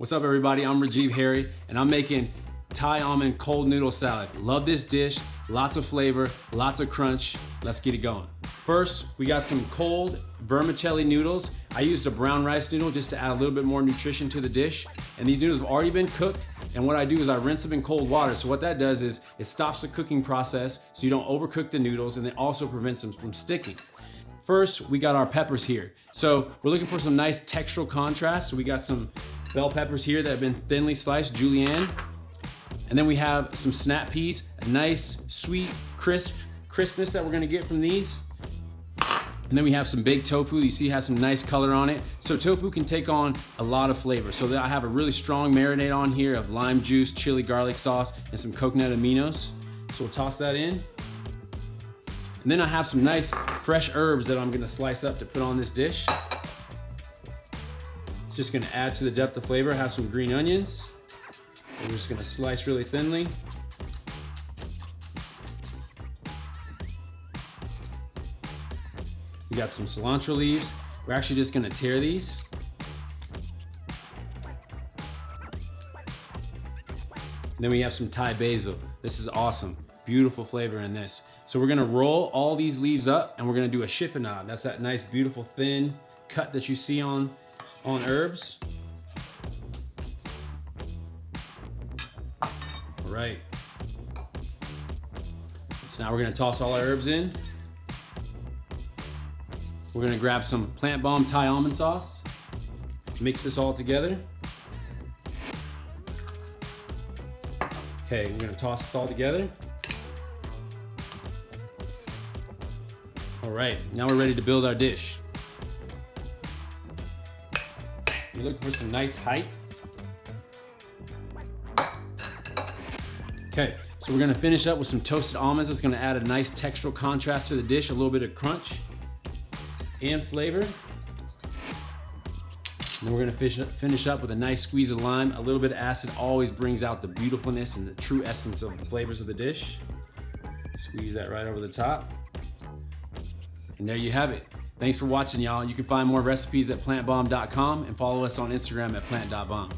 What's up everybody, I'm Rajiv Harry and I'm making Thai almond cold noodle salad. Love this dish, lots of flavor, lots of crunch. Let's get it going. First, we got some cold vermicelli noodles. I used a brown rice noodle just to add a little bit more nutrition to the dish. And these noodles have already been cooked. And what I do is I rinse them in cold water. So what that does is it stops the cooking process so you don't overcook the noodles, and it also prevents them from sticking. First, we got our peppers here. So we're looking for some nice textural contrast. So we got some bell peppers here that have been thinly sliced, julienne. And then we have some snap peas, a nice, sweet, crispness that we're gonna get from these. And then we have some baked tofu. You see it has some nice color on it. So tofu can take on a lot of flavor. So I have a really strong marinade on here of lime juice, chili garlic sauce, and some coconut aminos. So we'll toss that in. And then I have some nice fresh herbs that I'm gonna slice up to put on this dish. Just gonna add to the depth of flavor. I have some green onions. We're just gonna slice really thinly. We got some cilantro leaves. We're actually just gonna tear these. And then we have some Thai basil. This is awesome, beautiful flavor in this. So we're gonna roll all these leaves up and we're gonna do a chiffonade. That's that nice, beautiful, thin cut that you see on herbs. All right. So now we're gonna toss all our herbs in. We're gonna grab some Plantbomb Thai almond sauce. Mix this all together. Okay, we're gonna toss this all together. All right, now we're ready to build our dish. You're looking for some nice height. Okay, so we're gonna finish up with some toasted almonds. That's gonna add a nice textural contrast to the dish, a little bit of crunch and flavor. And then we're gonna finish up with a nice squeeze of lime. A little bit of acid always brings out the beautifulness and the true essence of the flavors of the dish. Squeeze that right over the top. And there you have it. Thanks for watching, y'all. You can find more recipes at plantbomb.com and follow us on Instagram at plant.bomb.